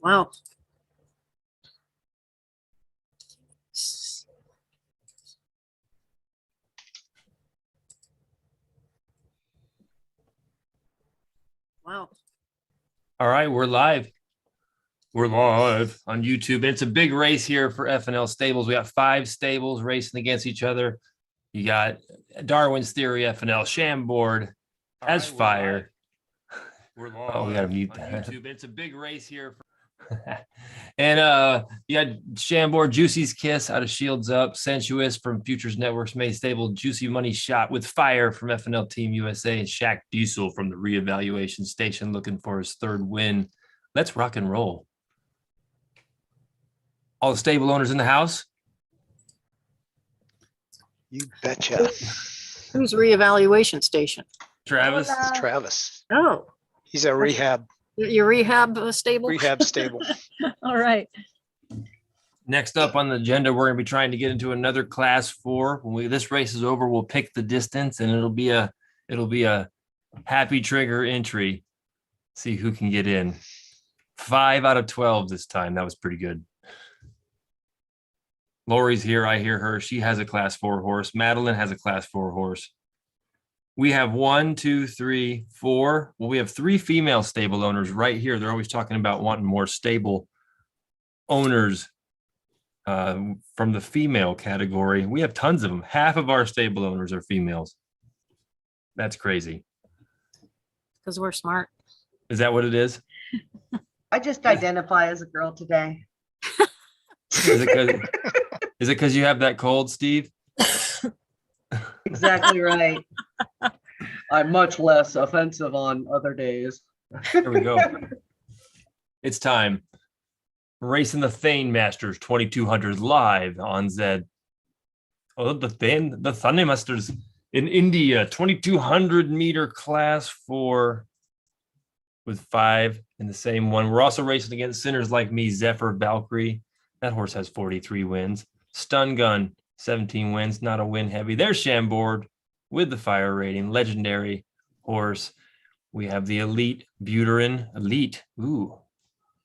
Wow. Wow. All right, we're live. We're live on YouTube. It's a big race here for FNL Stables. We got 5 stables racing against each other. You got Darwin's Theory FNL, Shamboard, As Fire. We're live. Oh, we got to mute that. YouTube. It's a big race here. And you got Shamboard, Juicy's Kiss out of Shields Up, Sensuous from Futures Network's May Stable, Juicy Money Shot with Fire from FNL Team USA, and Shaq Diesel from the Reevaluation Station looking for his 3rd win. Let's rock and roll. All the stable owners in the house? You betcha. Who's Reevaluation Station? Travis? It's Travis. Oh, He's a rehab your rehab stable? stable. All right. Next up on the agenda, we're going to be trying to get into another class 4. When this race is over, we'll pick the distance, and it'll be a happy trigger entry. See who can get in. 5 out of 12 this time. That was pretty good. Lori's here. I hear her. She has a class 4 horse. Madeline has a class 4 horse. We have 1, 2, 3, 4. Well, we have 3 female stable owners right here. They're always talking about wanting more stable owners from the female category. We have tons of them. Half of our stable owners are females. That's crazy. Because we're smart. Is that what it is? I just identify as a girl today. Is it because you have that cold, Steve? Exactly right. I'm much less offensive on other days. There we go. It's time. Racing the Thane Masters 2200 live on Zed. Oh, the Thane Masters in India, 2200 meter class 4 with 5 in the same one. We're also racing against Sinners Like Me, Zephyr Valkyrie. That horse has 43 wins. Stun Gun, 17 wins, not a win heavy. There's Shamboard with the fire rating, legendary horse. We have the Elite Buterin. Elite, ooh,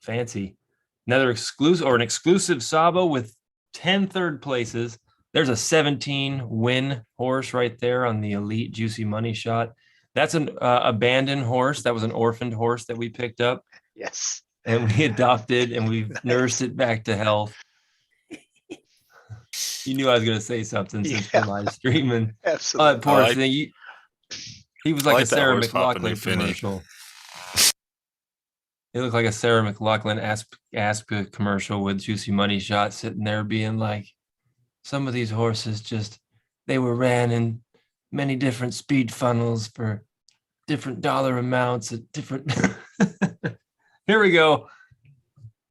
fancy. Another exclusive Sabo with 10 third places. There's a 17 win horse right there on the Elite Juicy Money Shot. That's an abandoned horse. That was an orphaned horse that we picked up. Yes. And we adopted and we've nursed it back to health. You knew I was going to say something since we're live streaming. Absolutely. Poor thing. He was like a Sarah McLachlan commercial. It looked like a Sarah McLachlan Asp commercial with Juicy Money Shot sitting there being like, some of these horses they were ran in many different speed funnels for different dollar amounts at different. Here we go.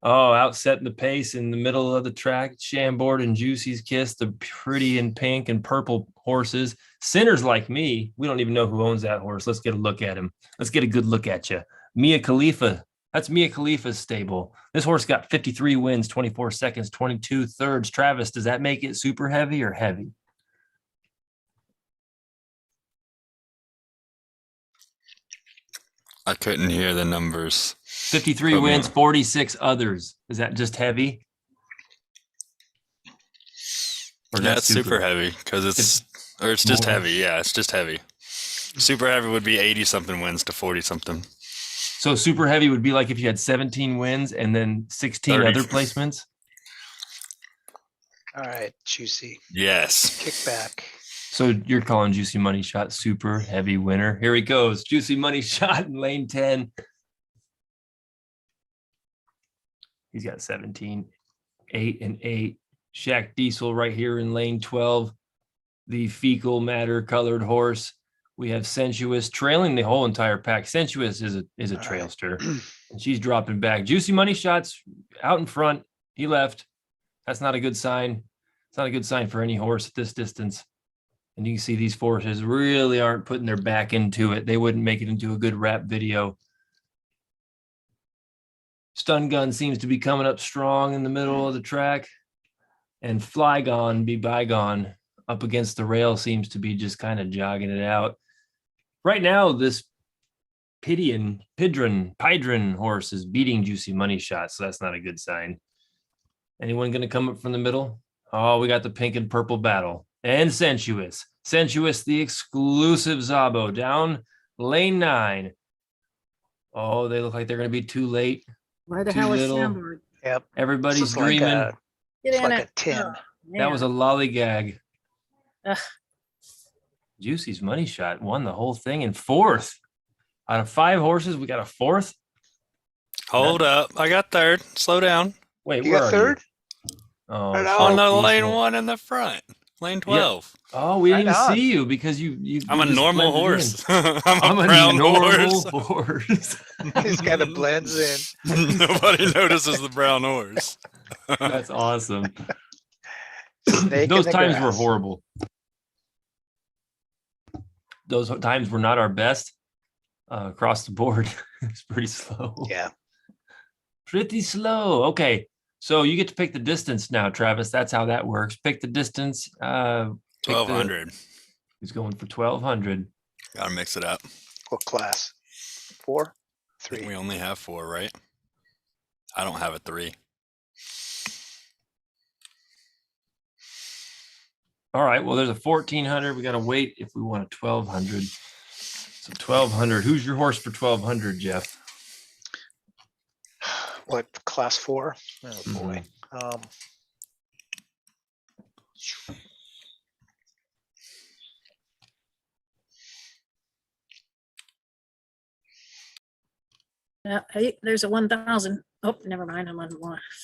Oh, out setting the pace in the middle of the track. Shamboard and Juicy's Kiss, the pretty and pink and purple horses. Sinners Like Me. We don't even know who owns that horse. Let's get a look at him. Let's get a good look at you. Mia Khalifa. That's Mia Khalifa's stable. This horse got 53 wins, 24 seconds, 22 thirds. Travis, does that make it super heavy or heavy? I couldn't hear the numbers. 53 wins, 46 others. Is that just heavy? Or yeah, it's super heavy because it's just heavy. Yeah, it's just heavy. Super heavy would be 80 something wins to 40 something. So super heavy would be like if you had 17 wins and then 16 30. other placements. All right, Juicy. Yes. Kick back. So you're calling Juicy Money Shot super heavy winner. Here he goes. Juicy Money Shot in lane 10. He's got 17, 8 and 8. Shaq Diesel right here in lane 12. The fecal matter colored horse. We have Sensuous trailing the whole entire pack. Sensuous is a trailster. And she's dropping back. Juicy Money Shot's out in front. He left. That's not a good sign. It's not a good sign for any horse at this distance. And you can see these horses really aren't putting their back into it. They wouldn't make it into a good rap video. Stun Gun seems to be coming up strong in the middle of the track. And Flygon Be Bygone up against the rail seems to be just kind of jogging it out. Right now, this Pidron horse is beating Juicy Money Shot, so that's not a good sign. Anyone going to come up from the middle? Oh, we got the pink and purple battle. And Sensuous. Sensuous, the exclusive Zabo, down lane 9. Oh, they look like they're going to be too late. Where the Too hell is little. Soundboard? Yep. Everybody's This is like dreaming. a- Get It's in like it. a 10. Oh, That was a man. lollygag. Ugh. Juicy's Money Shot won the whole thing in 4th. Out of 5 horses, we got a 4th. Hold up. I got third. Slow down. Wait, You where got are third? you? Oh, Right On on. the so lane peaceful. 1 in the front. Lane 12. Oh, we didn't Right even on. see you because you I'm a just normal blended in. horse. I'm I'm a a brown normal horse. horse. He's kind of blends in. Nobody notices the brown horse. That's awesome. Snake in Those the times were grass. horrible. Those times were not our best across the board. It's pretty slow. Yeah. Pretty slow. Okay. So you get to pick the distance now, Travis. That's how that works. Pick the distance. Pick the- 1200. He's going for 1200. Gotta mix it up. What class? 4? I think 3. we only have 4, right? I don't have a 3. All right. Well, there's a 1400. We got to wait if we want a 1200. So 1200. Who's your horse for 1200, Jeff? What, class 4? Oh Mm-hmm. boy. Yeah, hey, there's a 1,000. Oh, never mind. I'm on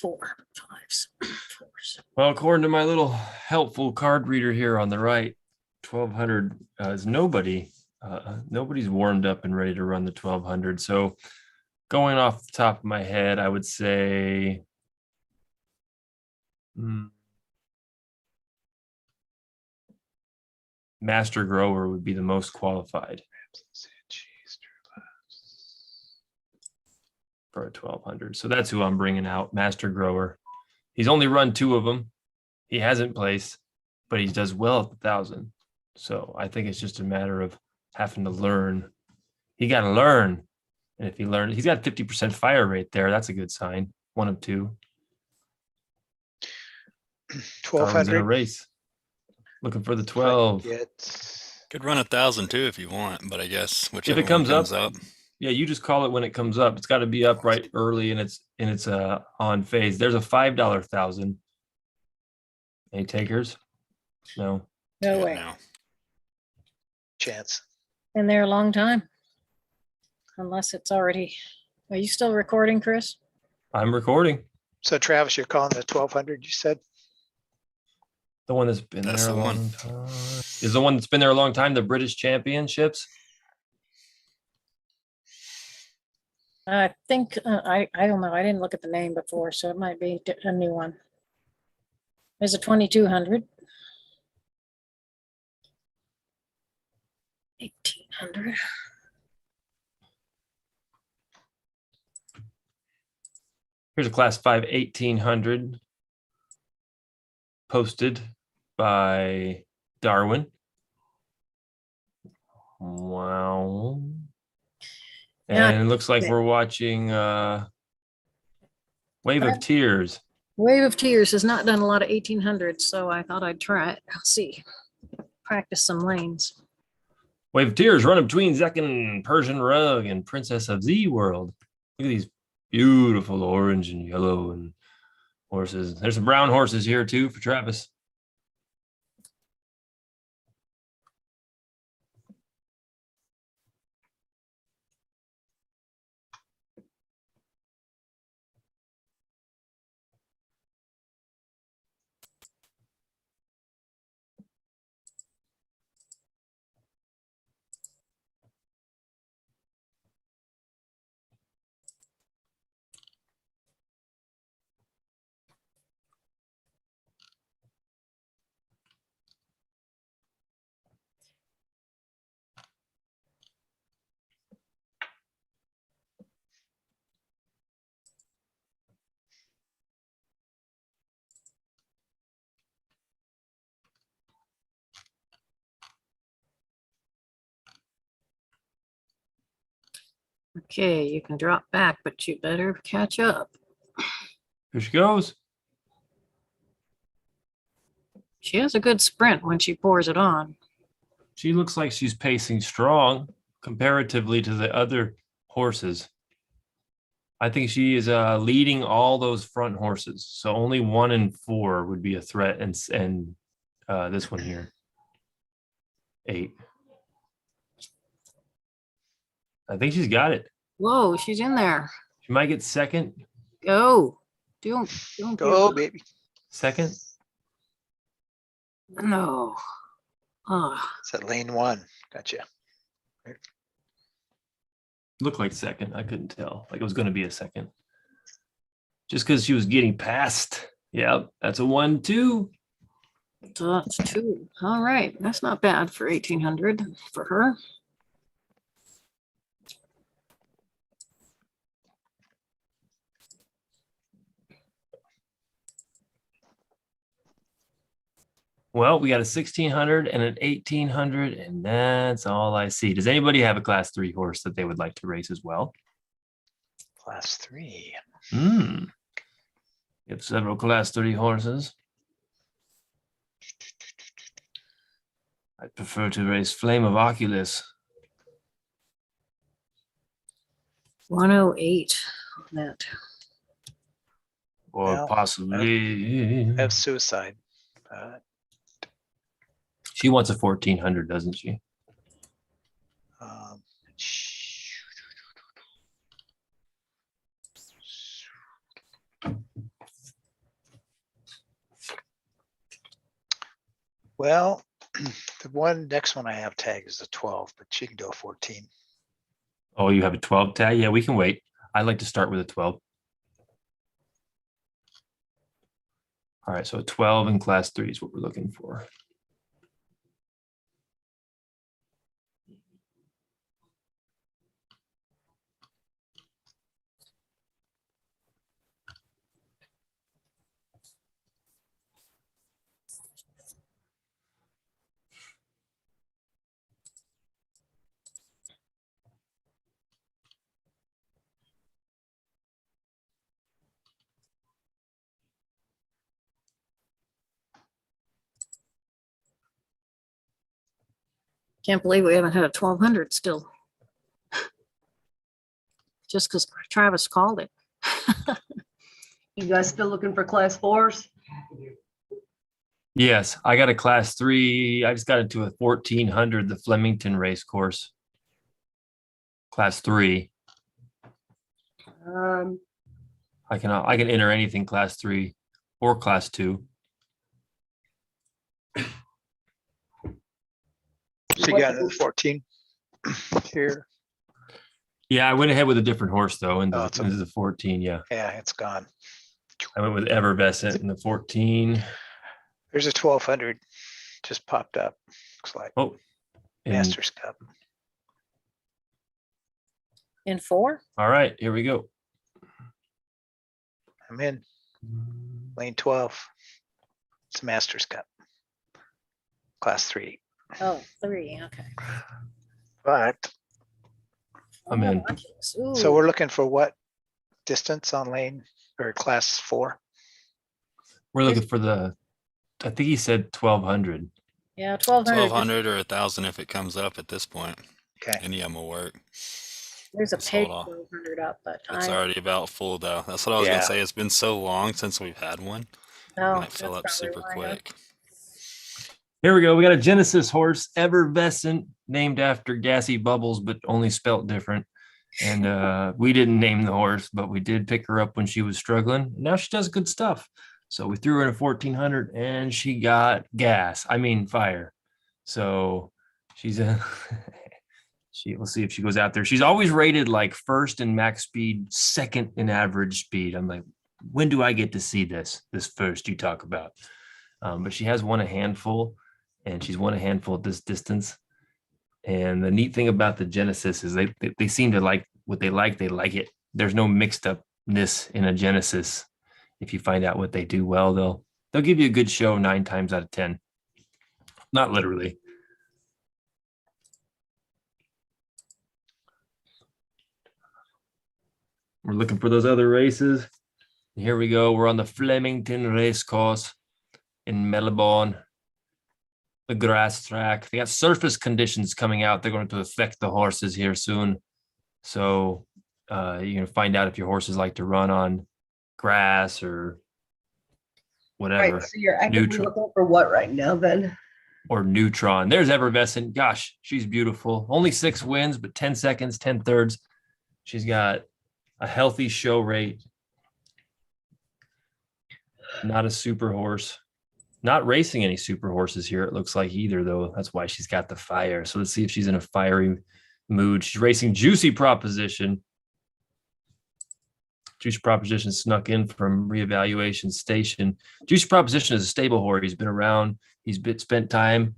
4 5s. 4s. Well, according to my little helpful card reader here on the right, 1200 is nobody. Nobody's warmed up and ready to run the 1200. So going off the top of my head, I would say Master Grower would be the most qualified for a 1200. So that's who I'm bringing out, Master Grower. He's only run 2 of them. He hasn't placed, but he does well at the 1,000. So I think it's just a matter of having to learn. He got to learn. And if he learned, he's got 50% fire rate there. That's a good sign. 1 of 2. Darwin's in a 1200. race. Looking for the 12. Could run 1,000 too if you want, but I guess whichever If it comes one up, yeah, you just call it when it comes up. It's got to be up right early and it's on phase. There's a $5 1,000. Any takers? No. No Yeah, way. no. Chance. Been there a long time. Unless it's already. Are you still recording, Chris? I'm recording. So Travis, you're calling the 1200, you said? The one that's been That's there a the one. long time. Is the one that's been there a long time the British Championships? I think I don't know. I didn't look at the name before, so it might be a new one. There's a 2,200. 1,800. Here's a class 5 1,800 posted by Darwin. Wow. Yeah. And it looks like we're watching Wave of Tears. Wave of Tears has not done a lot of 1,800s, so I thought I'd try it. I'll see. Practice some lanes. Wave of Tears running between Zekin, Persian Rug, and Princess of Z World. Look at these beautiful orange and yellow and horses. There's some brown horses here too for Travis. Okay, you can drop back, but you better catch up. Here she goes. She has a good sprint when she pours it on. She looks like she's pacing strong comparatively to the other horses. I think she is leading all those front horses. So only 1 and 4 would be a threat, and this one here, 8. I think she's got it. Whoa, she's in there. She might get second. Go. Don't Go, baby. Second. No. Ah, It's at lane 1. Gotcha. Looked like second. I couldn't tell. Like it was going to be a second. Just because she was getting past. Yep, that's a 1-2. so that's 2. All right, that's not bad for 1800 for her. Well, we got a 1600 and an 1800, and that's all I see. Does anybody have a class 3 horse that they would like to race as well? Class 3. Hmm. We have several class 3 horses. I'd prefer to race Flame of Oculus. 108 on that. Or Well, possibly. I have suicide. She wants a 1400, doesn't she? Um, well, the next one I have tagged is a 12, but she can do a 14. Oh, you have a 12 tag? Yeah, we can wait. I'd like to start with a 12. All right, so a 12 in class 3 is what we're looking for. Can't believe we haven't had a 1200 still. Just because Travis called it. You guys still looking for class 4s? Yes, I got a class 3. I just got into a 1400, the Flemington race course. Class 3. I can enter anything class 3 or class 2. So you got another 14 here. Yeah, I went ahead with a different horse though, and Oh, this is a 14. Yeah, Yeah, it's gone. I went with Evervescent in the 14. There's a 1200 just popped up. Looks like Oh, and- Masters Cup. In 4? all right, here we go. I'm in lane 12. It's Masters Cup. Class 3. Oh, 3. Okay. But I'm in. Oculus. so Ooh. we're looking for what distance on lane or class 4? We're looking for the. I think he said 1200. Yeah, 1200. 1200 or 1000 if it comes up at this point. Okay. Any of them will work. There's a Just paid hold on. 1200 up, but It's I already about full though. That's what I was Yeah. gonna say. It's been so long since we've had one. know Might fill up that's probably super why, huh? quick. Here we go. We got a Genesis horse, Evervescent, named after Gassy Bubbles, but only spelt different. And we didn't name the horse, but we did pick her up when she was struggling. Now she does good stuff. So we threw her in a 1400 and she got fire. So she's a we'll see if she goes out there. She's always rated like first in max speed, second in average speed. I'm like, when do I get to see this first you talk about? But she has won a handful, and she's won a handful at this distance. And the neat thing about the Genesis is they seem to like what they like it. There's no mixed upness in a Genesis. If you find out what they do well, they'll give you a good show 9 times out of 10. Not literally. We're looking for those other races. Here we go. We're on the Flemington Racecourse in Melbourne. The grass track. They got surface conditions coming out. They're going to affect the horses here soon. So you're going to find out if your horses like to run on grass or whatever. Right, so you're actively Neutral. looking for what right now then? Or neutron. There's Effervescent. Gosh, she's beautiful. Only 6 wins, but 10 seconds, 10 thirds. She's got a healthy show rate. Not a super horse. Not racing any super horses here, it looks like either, though. That's why she's got the fire. So let's see if she's in a fiery mood. She's racing Juicy Proposition. Juicy Proposition snuck in from reevaluation station. Juicy Proposition is a stable horse. He's been around. He's spent time.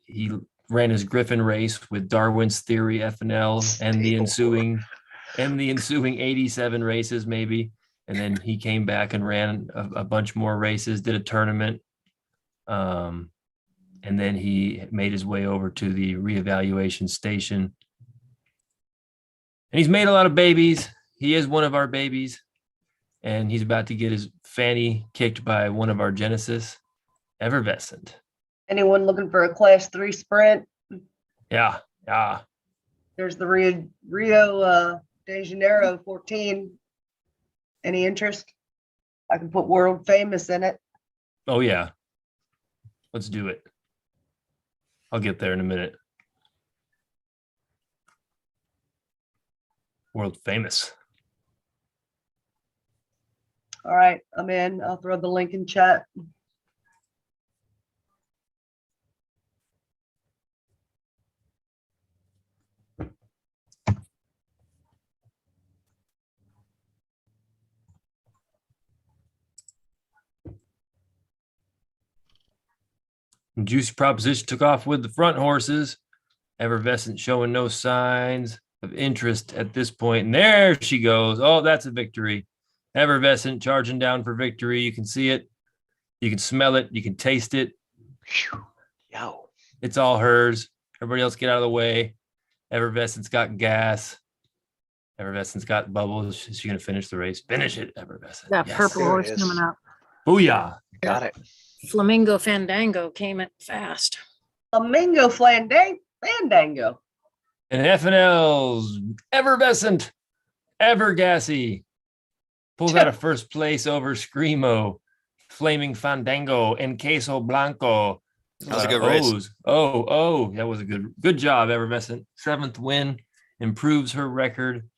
He ran his Griffin race with Darwin's Theory, FNL, and the ensuing 87 races, maybe. And then he came back and ran a bunch more races, did a tournament. And then he made his way over to the reevaluation station. And he's made a lot of babies. He is one of our babies. And he's about to get his fanny kicked by one of our Genesis, Effervescent. Anyone looking for a class 3 sprint? Yeah. There's the Rio de Janeiro 14. Any interest? I can put World Famous in it. Oh, yeah. Let's do it. I'll get there in a minute. World Famous. All right, I'm in. I'll throw the link in chat. Juicy Proposition took off with the front horses. Effervescent showing no signs of interest at this point. And there she goes. Oh, that's a victory. Effervescent charging down for victory. You can see it. You can smell it. You can taste it. Phew. Yow. It's all hers. Everybody else get out of the way. Effervescent's got gas. Effervescent's got bubbles. She's going to finish the race. Finish it, Effervescent. That Yes. purple There it horse is. coming up. Booyah. Got it. Flamingo Fandango came in fast. Flamingo Fandango. And FNL's Effervescent, Evergassy pulls out of first place over Screamo, Flaming Fandango, and Queso Blanco. That was a good race. That was a good job, Effervescent. 7th win, improves her record.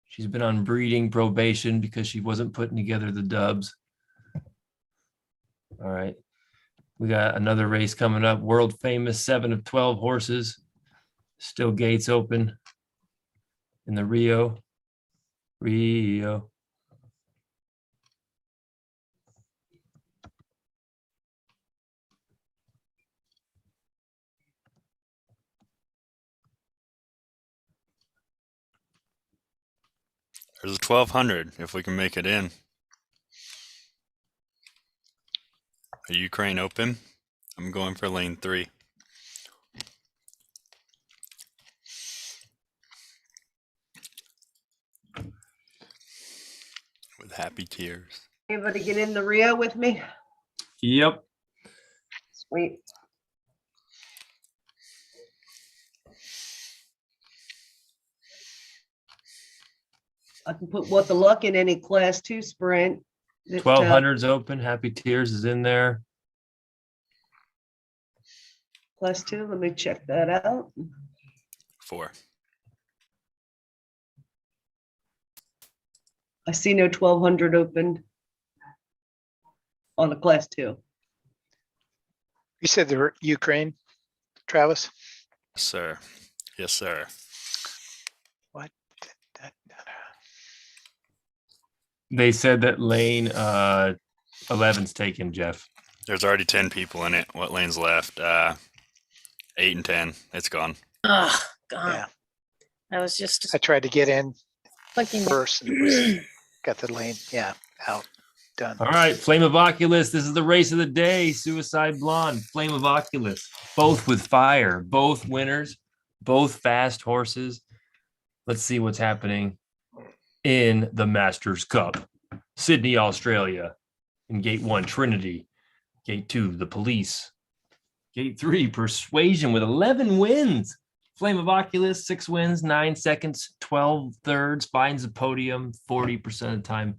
She's been on breeding probation because she wasn't putting together the dubs. All right. We got another race coming up. World Famous, 7 of 12 horses. Still gates open in the Rio. There's a 1200 if we can make it in. A Ukraine open. I'm going for lane 3. With happy tears. Anybody get in the Rio with me? Yep. Sweet. I can put What the Luck in any class 2 sprint. that, 1200's open. Happy Tears is in there. Class 2, let me check that out. 4. I see no 1200 opened on the class 2. You said the Ukraine, Travis? Yes, sir. Yes, sir. What? They said that lane 11's taken, Jeff. There's already 10 people in it. What lane's left? 8 and 10. It's gone. Oh, God. Yeah. I was just I tried to get in clicking. first and it was, got the lane, out, done. All right, Flame of Oculus. This is the race of the day. Suicide Blonde, Flame of Oculus, both with fire, both winners, both fast horses. Let's see what's happening in the Masters Cup. Sydney, Australia. In gate 1, Trinity. Gate 2, the Police. Gate 3, Persuasion with 11 wins. Flame of Oculus, 6 wins, 9 seconds, 12 thirds, finds the podium 40% of the time.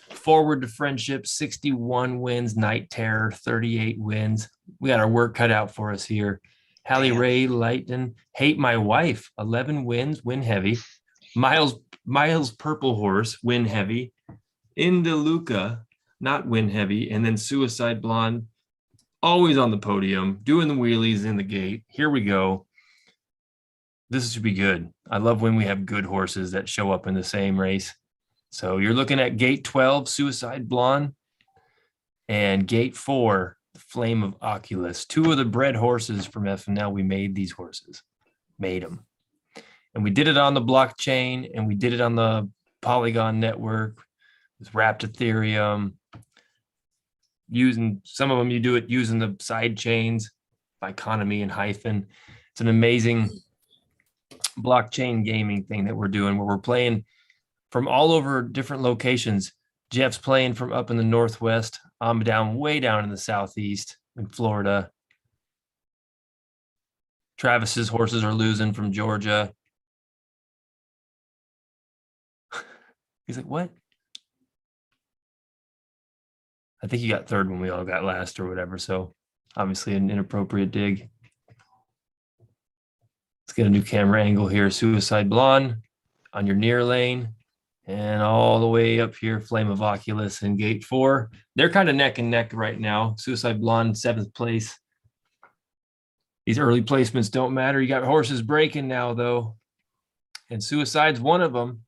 Forward to Friendship, 61 wins. Night Terror, 38 wins. We got our work cut out for us here. Hallie Damn. Ray Lighton, Hate My Wife, 11 wins, win heavy. Miles Purple Horse, win heavy. Indaluka, not win heavy. And then Suicide Blonde, always on the podium, doing the wheelies in the gate. Here we go. This should be good. I love when we have good horses that show up in the same race. So you're looking at gate 12, Suicide Blonde, and gate 4, Flame of Oculus. 2 of the bred horses from FNL. We made these horses, made them. And we did it on the blockchain, and we did it on the Polygon network with wrapped Ethereum. Using some of them, you do it using the side chains, Economy and Hyphen. It's an amazing blockchain gaming thing that we're doing, where we're playing from all over different locations. Jeff's playing from up in the Northwest. I'm way down in the Southeast in Florida. Travis's horses are losing from Georgia. He's like, what? I think he got third when we all got last or whatever. So obviously an inappropriate dig. Let's get a new camera angle here. Suicide Blonde on your near lane. And all the way up here, Flame of Oculus in gate 4. They're kind of neck and neck right now. Suicide Blonde, 7th place. These early placements don't matter. You got horses breaking now, though. And Suicide's one of them.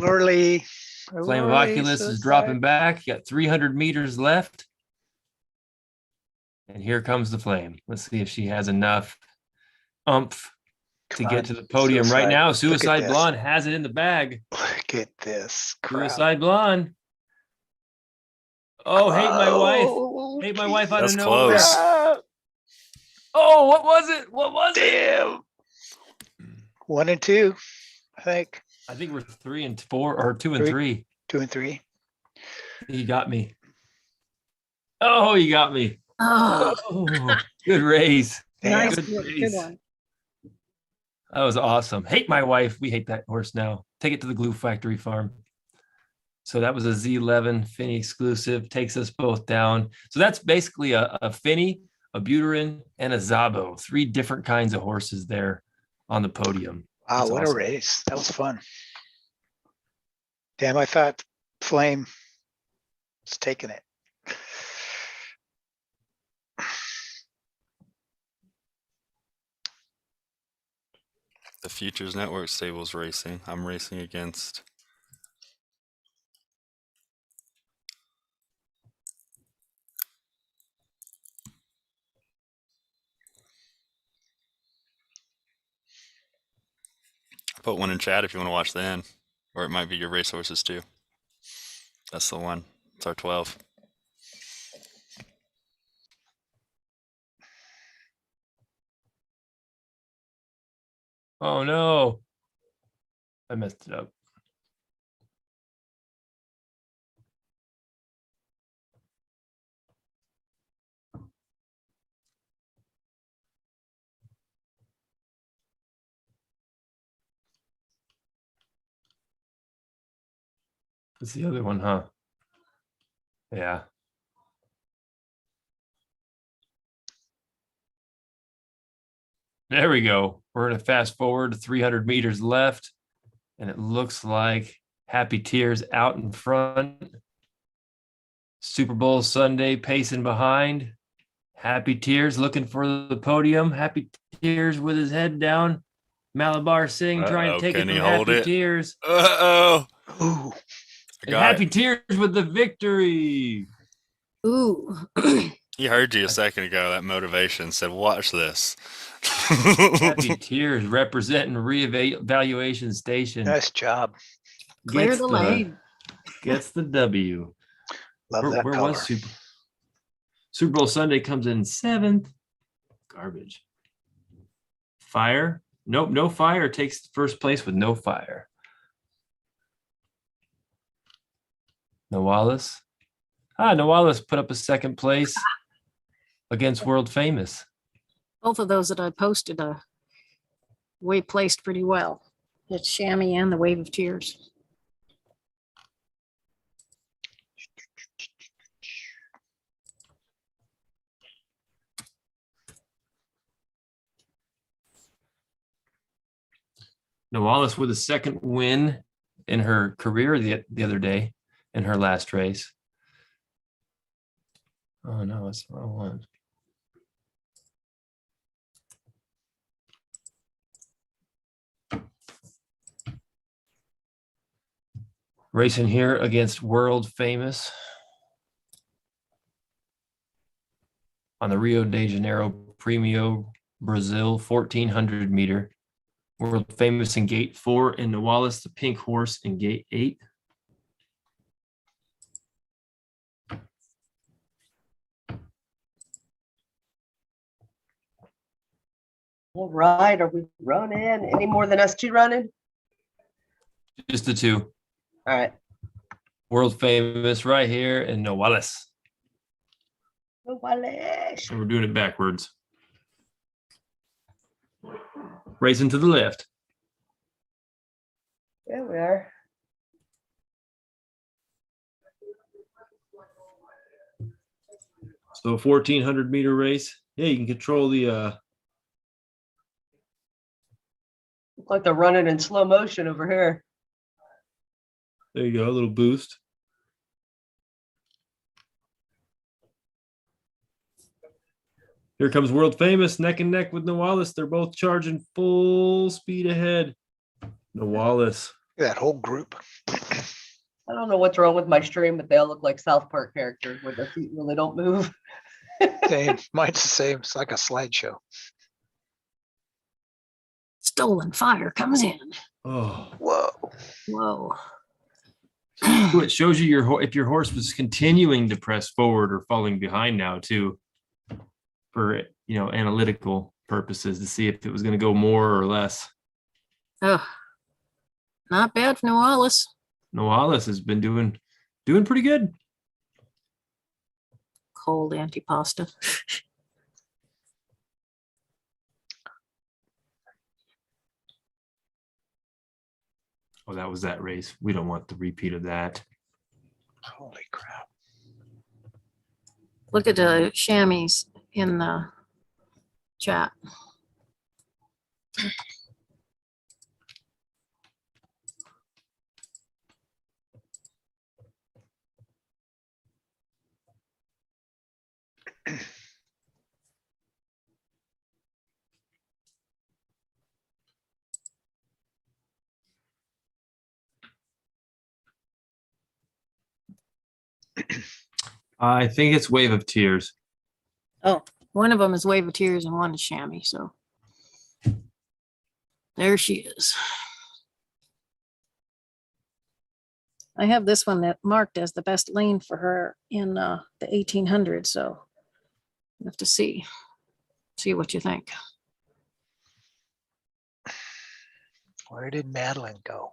Early. Flame of Oculus is dropping back. You got 300 meters left. And here comes the Flame. Let's see if she has enough oomph to get to the podium right now. Suicide Blonde has it in the bag. Look at this crap. Suicide Blonde. Oh, Hate My Wife. Hate My Wife out of That's nowhere. close. Oh, what was it? What was it? Damn. 1 and 2, I think. I think we're 3 and 4 or 2 and 3. 2 and 3. He got me. Oh, you got me. Oh, Oh, good race. nice, Good good race. one. That was awesome. Hate My Wife. We hate that horse now. Take it to the Glue Factory farm. So that was a Z11 Finney exclusive. Takes us both down. So that's basically a Finney, a Buterin, and a Zabo. 3 different kinds of horses there on the podium. Wow, That's what awesome. a race. That was fun. Damn, I thought Flame was taking it. The Futures Network Stables racing. I'm racing against. Put one in chat if you want to watch the end, or it might be your racehorses too. That's the one. It's our 12. Oh, no. I messed it up. That's the other one, huh? Yeah. There we go. We're going to fast forward to 300 meters left. And it looks like Happy Tears out in front. Super Bowl Sunday pacing behind. Happy Tears looking for the podium. Happy Tears with his head down. Malabar Singh trying to take it Can from he hold Happy it? Tears. Uh-oh. Ooh, And Happy Tears with the victory. Ooh. He heard you a second ago, that motivation, said, watch this. Happy Tears representing reevaluation station. nice job. Clear Gets the lane. Gets the W. Love that Where color. was Super Bowl Sunday comes in 7th. Garbage. Fire. Nope, no fire. Takes first place with no fire. Noalis. Noalis put up a second place against World Famous. Both of those that I posted we placed pretty well. It's Chamois and the Wave of Tears. Noalis with a second win in her career the other day in her last race. Oh no, it's the wrong one. Racing here against World Famous on the Rio de Janeiro Premio Brazil 1400 meter. World Famous in gate 4 and Noalis, the pink horse, in gate 8. All right, are we running? Any more than us two running? Just the two. All right. World Famous right here and Noalis. Oh, Wallace. And we're doing it backwards. Racing to the left. There we are. So 1400 meter race. Yeah, you can control the Look like they're running in slow motion over here. there you go, a little boost. Here comes World Famous neck and neck with Noalis. They're both charging full speed ahead. Noalis. That whole group. I don't know what's wrong with my stream, but they all look like South Park characters where their feet really don't move. Same. Mine's the same. It's like a slideshow. Stolen Fire comes in. Oh, Whoa. Whoa. it shows you if your horse was continuing to press forward or falling behind now too, for analytical purposes to see if it was going to go more or less. Oh, not bad for Noalis. Noalis has been doing pretty good. Cold antipasta. Oh, that was that race. We don't want the repeat of that. Holy crap. Look at the chamois in the chat. I think it's Wave of Tears. Oh, one of them is Wave of Tears and one is Chamois. So there she is. I have this one that marked as the best lane for her in the 1800. So you have to see what you think. Where did Madeline go?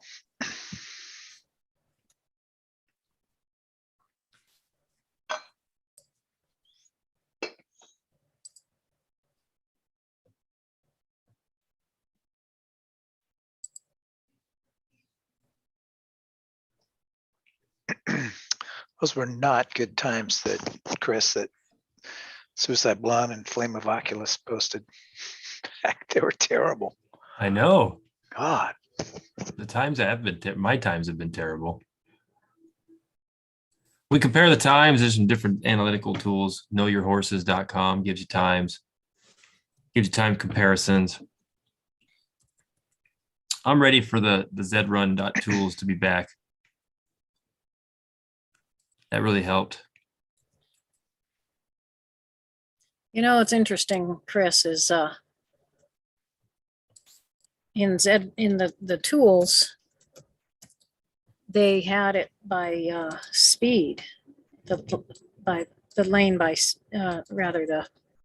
Those were not good times that Chris, that Suicide Blonde and Flame of Oculus posted. They were terrible. I know. God. The times have been my times have been terrible. We compare the times. There's some different analytical tools. Knowyourhorses.com gives you times, gives you time comparisons. I'm ready for the Zed Run tools to be back. That really helped. It's interesting, Chris, is in the tools, they had it by speed, by the lane by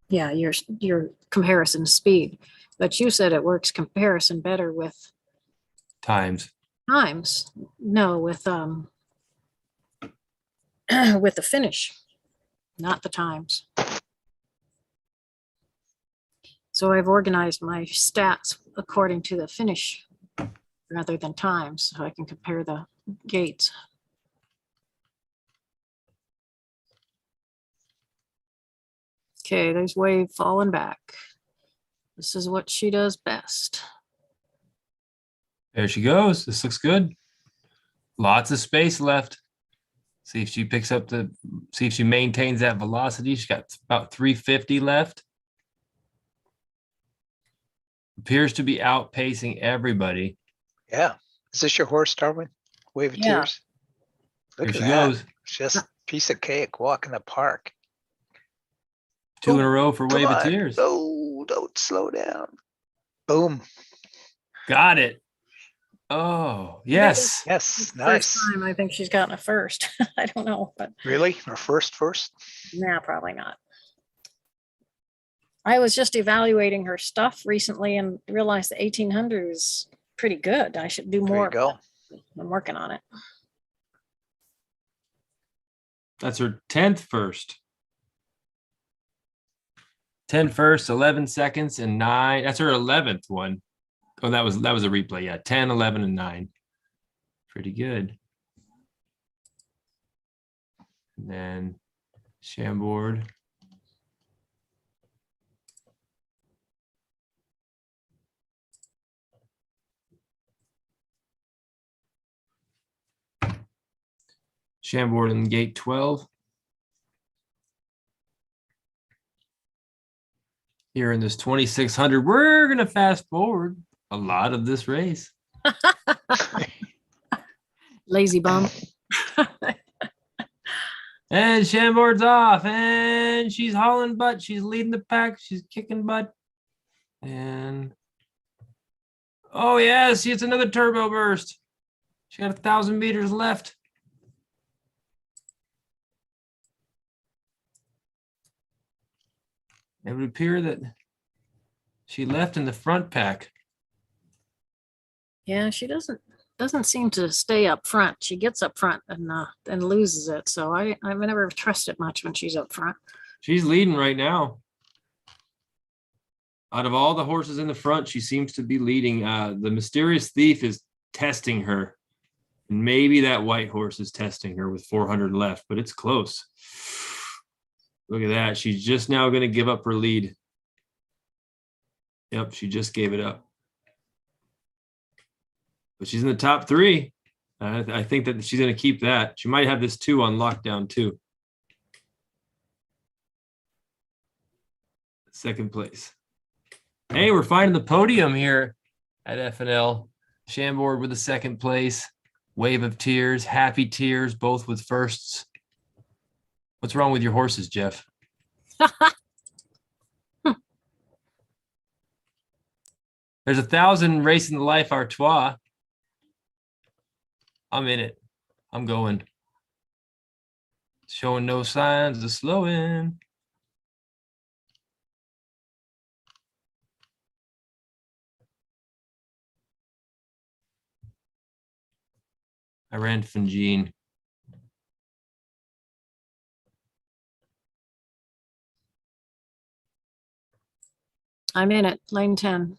your comparison speed. But you said it works comparison better with Times. times. No, with with the finish, not the times. So I've organized my stats according to the finish rather than times, so I can compare the gates. Okay, there's Wave falling back. This is what she does best. There she goes. This looks good. Lots of space left. See if she picks up see if she maintains that velocity. She's got about 350 left. Appears to be outpacing everybody. Yeah. Is this your horse, Darwin? Wave of Yeah. Tears? Look Here at she that. goes. It's just a piece of cake, walk in the park. 2 in a row for Come Wave of on. Tears. No, don't slow down. Boom. Got it. Oh, yes. Yes, First nice. time I think she's gotten a first. I don't know, but Really? Or first? nah, probably not. I was just evaluating her stuff recently and realized the 1800 is pretty good. I should do There more. you go. I'm working on it. That's her 10th first. 10 first, 11 seconds, and 9. That's her 11th one. Oh, that was a replay. Yeah, 10, 11, and 9. Pretty good. And then Chambord. Chambord in gate 12. Here in this 2600, we're going to fast forward a lot of this race. Lazy bum. And Chambord's off, and she's hauling butt. She's leading the pack. She's kicking butt. And oh yes, it's another turbo burst. She got 1,000 meters left. It would appear that she left in the front pack. Yeah, she doesn't seem to stay up front. She gets up front and then loses it. So I've never trusted much when she's up front. She's leading right now. Out of all the horses in the front, she seems to be leading. The Mysterious Thief is testing her. And maybe that white horse is testing her with 400 left, but it's close. Look at that. She's just now going to give up her lead. Yep, she just gave it up. But she's in the top 3. I think that she's going to keep that. She might have this 2 on lockdown too. Second place. Hey, we're finding the podium here at FNL. Chambord with the second place. Wave of Tears, Happy Tears, both with firsts. What's wrong with your horses, Jeff? There's 1,000 racing the Life Artois. I'm in it. I'm going. Showing no signs of slowing. I ran Fingine. I'm in it. Lane 10.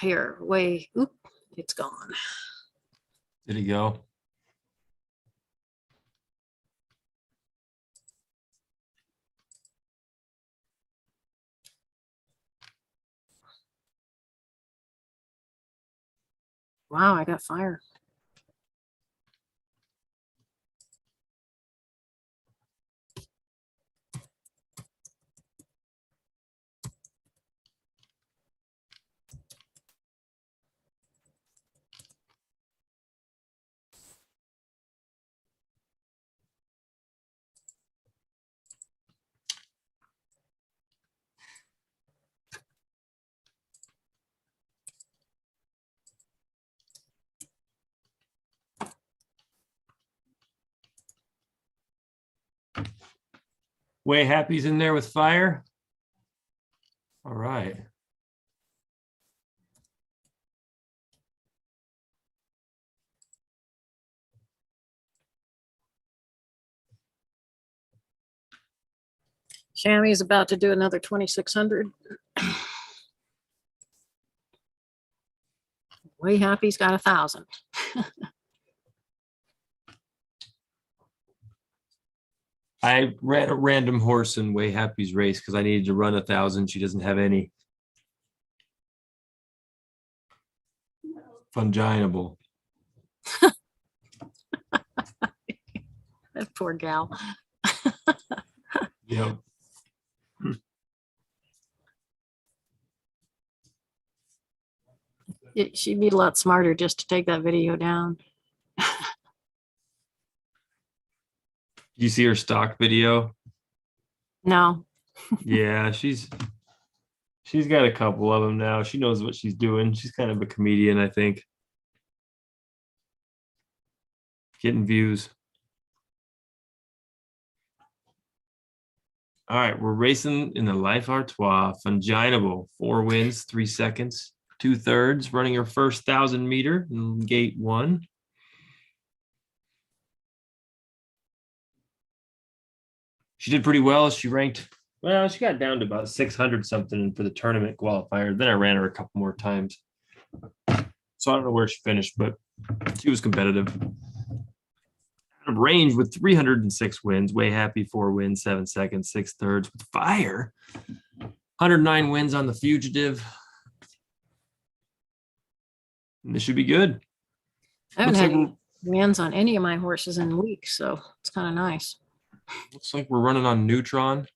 Here, oop, it's gone. Did he go? Wow, I got fire. Way Happy's in there with fire. All right. Shammy's about to do another 2,600. Way Happy's got 1,000. I ran a random horse in Way Happy's race because I needed to run 1,000. She doesn't have any. Funginable. That poor gal. Yep. She'd be a lot smarter just to take that video down. You see her stock video? No. Yeah, she's got a couple of them now. She knows what she's doing. She's kind of a comedian, I think. Getting views. All right, we're racing in the Life Artois. Funginable, 4 wins, 3 seconds, 2/3, running her first 1,000 meter in gate 1. She did pretty well. She ranked, well, she got down to about 600 something for the tournament qualifier. Then I ran her a couple more times. So I don't know where she finished, but she was competitive. Out of range with 306 wins, Way Happy, 4 wins, 7 seconds, 6/3 with fire. 109 wins on the Fugitive. And this should be good. I haven't Looks had like any wins on any of my horses in weeks, so it's kind of nice. Looks like we're running on Neutron.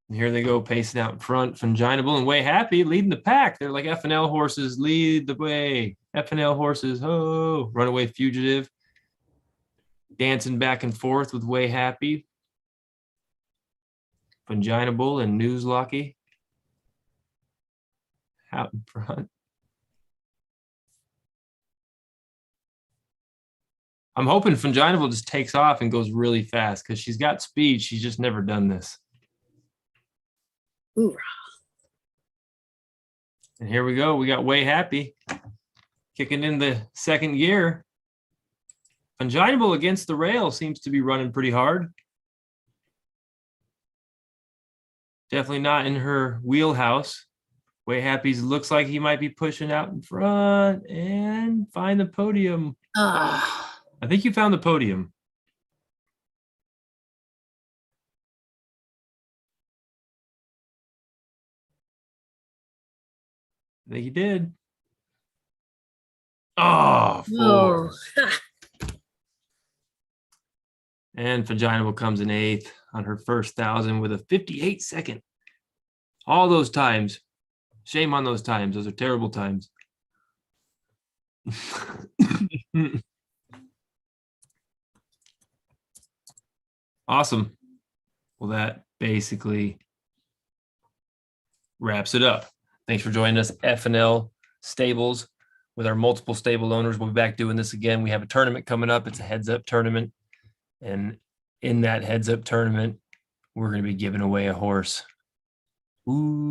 And here they go, pacing out in front. Funginable and Way Happy leading the pack. They're like FNL horses, lead the way. FNL horses, oh, Runaway Fugitive. Dancing back and forth with Way Happy. Funginable and News Lucky out in front. I'm hoping Funginable just takes off and goes really fast because she's got speed. She's just never done this. Ooh. And here we go. We got Way Happy kicking in the second gear. Funginable against the rail seems to be running pretty hard. Definitely not in her wheelhouse. Way Happy's looks like he might be pushing out in front and find the podium. I think you found the podium. I think you did. Oh, 4. Whoa. And Funginable comes in 8th on her first 1,000 with a 58 second. All those times. Shame on those times. Those are terrible times. Awesome. Well, that basically wraps it up. Thanks for joining us, FNL Stables, with our multiple stable owners. We'll be back doing this again. We have a tournament coming up. It's a heads-up tournament. And in that heads-up tournament, we're going to be giving away a horse. Ooh.